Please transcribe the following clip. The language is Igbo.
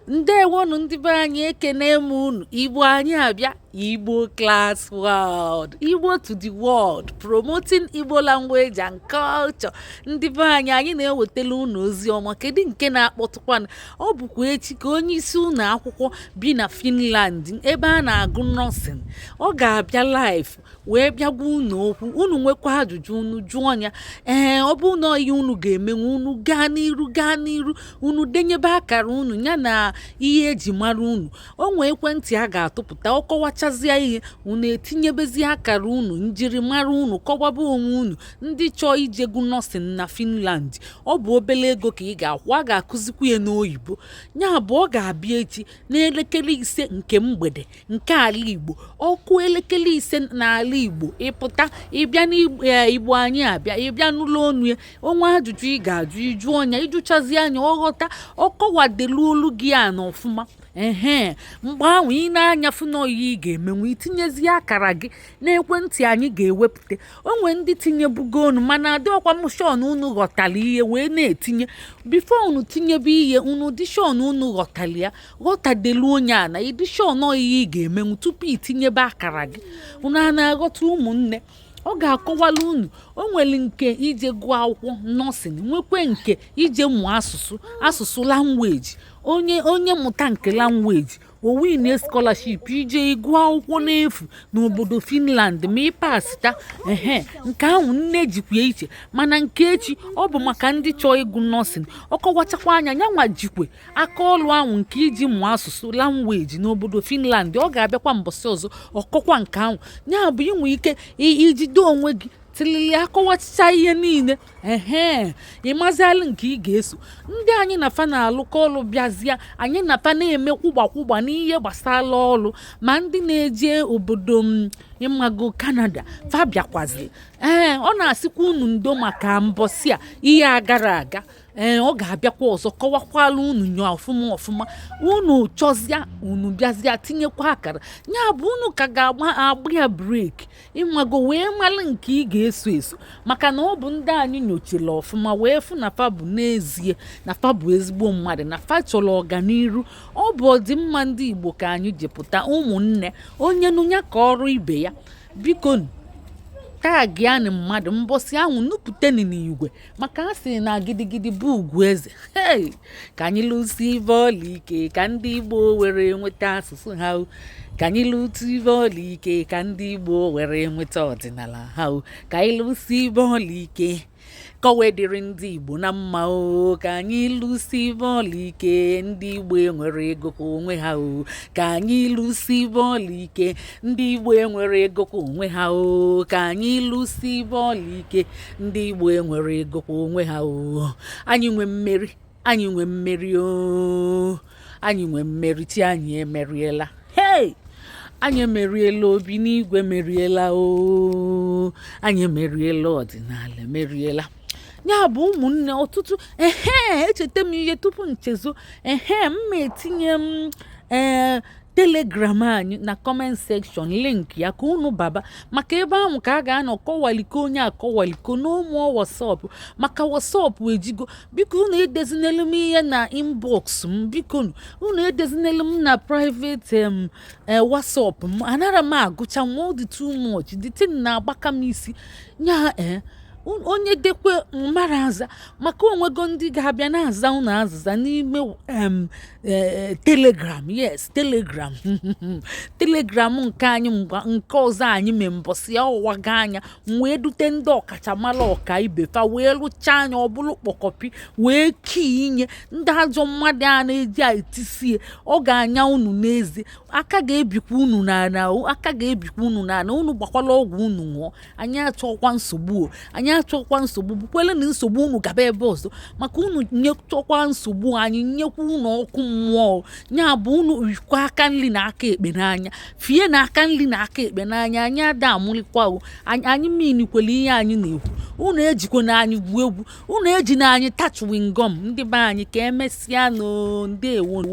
Ndewonu ndị be anyị ekene m unu. Igbo anyị abịa. Igbo class world. Igbo to the world. Promoting Igbo language and culture. Ndị be anyị na-ewetala unu ozi ọma. Kedu nke na-akpọtụkwana? Ọ bụkwa echi ka onye isi ụlọ akwụkwọ bi na Finland ebe a na-agụ nursing. Ọ ga-abịa live wee bịagwa unu okwu. Unu nwekwa ajụjụ unu jụọ ya. Ọ bụ na ihe unu ga-emenwe unu gaa n'iru unu denyebe akara unu ya na ihe eji mara unu. O nwee ekwentị a ga-atụpụta ọkọwachazie ihe unu etinyebezi akara unu njirimara unu kọwaba onwe unu ndị chọọ ijegwu nọọsịn na Finland. Ọ bụ obere ego ka ị ga-akwụ, a ga-akụzikwu ya n'oyibo. Ya bụ ọ ga-abịa echi n'elekere 5 nke mgbede nke ala Igbo. Ọkụ elekere 5 n'ala Igbo ịpụta ịbịa n'Igbo anyị abịa ịbịa n'ụlọ onu ya. Onwe ajụjụ ị ga-ajụ ịjụ ọnya ịjụchazi anya ọghọta ọkọwadelu olu gị a n'ọfụma. Mgbe ahụ ị na-anya fụnọyi ị ga-emenwe itinyezi akara gị n'ekwentị anyị ga-ewepụta. Onwe ndị tinyebugo onu mana adịọkwa m shọn unu ghọtara ihe wee na-etinye bifo unu tinyebe ihe unu dị shọn unu ghọtara ya ghọtadelu onye a na ịdị shọn ihe ị ga-emenwu tupu itinyebe akara gị. Unu a na-aghọta ụmụnne? Ọ ga-akọwala unu o nwere nke ije gụọ akwụkwọ nọọsịn nwekwe nke ije mụọ asụsụ langweji. Onye mụta nke langweji o win scholarship ije ịgụ akwụkwọ n'efu n'obodo Finland ma ịpasita nke ahụ nne jikwa iche mana nke echi ọ bụ maka ndị chọọ ịgụ nọọsịn. Ọ kọwachakwa anya yanwa jikwe aka ọlụ ahụ nke iji mụọ asụsụ langweji n'obodo Finland. Ọ ga-abịakwa mbọsị ọzọ ọkọkwa nke ahụ. Ya bụ inwe ike ijide onwe gị tilili akọwachicha ihe niile ịmazialụ nke ị ga-eso. Ndị anyị na fa na-alụkọ ọlụ bịazịa anyị na fa na-eme kwụgba n'ihe gbasara ọlụ ma ndị na-eje obodo ịmago Canada fa bịakwazị. Ọ na-asịkwa unu ndo maka mbọsị a ihe agara aga. Ọ ga-abịakwa ọzọ kọwakwala unu nya ọfụma unu chọzịa unu bịazịa tinyekwa akara. Ya bụ unu ka ga-agba ya breki ịmago wee malụ nke ị ga-eso maka na ọ bụ ndị anyị nyochara ọfụma wee fụ na fa bụ n'ezie na fa bụ ezigbo mmadụ na fa chọrọ ọganiru. Ọ bụ ọdịmma ndị Igbo ka anyị jepụta ụmụnne onye nụnya ka ọrụ ibe ya. Biko tag ya na mmadụ mbọsị ahụ nupụteni n'igwe maka a sị na gidigidi bụ ugwu eze. Ka anyị lụsi ibe ọla ike ka ndị Igbo were nweta asụsụ ha. Ka anyị lụtụ ibe ọla ike ka ndị Igbo were nweta ọdịnala ha. Ka anyị lụsi ibe ọla ike ka o wee dịrị ndị Igbo na mma. Ka anyị lụsi ibe ọla ike ndị Igbo enwere ego ka onwe ha. Ka anyị lụsi ibe ọla ike ndị Igbo enwere ego ka onwe ha. Ka anyị lụsi ibe ọla ike ndị Igbo enwere ego ka onwe ha. Anyị nwe mmeri, anyị nwe mmeri anyị nwe mmeri chi anyị emeriela. Anyị emeriela obi n'igwe meriela anyị emeriela ọdịnala emeriela. Ya bụ ụmụnne ọtụtụ echeta m ihe tupu nchezo mma etinye Telegram anyị na comment section link ya ka unu baba maka ebe ahụ ka a ga-anọ kọwaliko onye akọwaliko n'ụmụ WhatsApp maka WhatsApp ejigo. Biko unu edezinelu m ihe na inbox m. Biko unu edezinelu m na private WhatsApp m. Anara m agụcha nwa dị too much the thing na-agbaka m isi nya onye dekwe mara aza maka onwego ndị ga-abịa na-aza unu azịza n'ime Telegram. Yes, Telegram Telegram nke anyị nke ọzọ anyị mee mbọsị ya ọwaga anya wee dute ndị ọkachamara ọka ibe fa wee lụchaa anya ọ bụrụ kpọkọpi wee kii inye ndị ajọ mmadụ a na-eji etisie. Ọ ga-anya unu n'ezi aka ga-ebikwa unu n'ana unu gbakwala ọgwụ unu ṅụọ. Anyị achọkwa nsogbu bukwele na nsogbu unu gaba ebe ọzọ maka unu nyechọkwa nsogbu anyị nyekwa unu ọkụ mmụọ. Ya bụ unu rikwa aka nri na aka ekpe n'anya fie na aka nri na aka ekpe n'anya. Anyị ada amụlikwa anyị minikwele ihe anyị na-ekwu. Unu ejikwa na anyị gwu egwu unu eji na anyị touch wingom ndị be anyị ka emesịa ndeewo.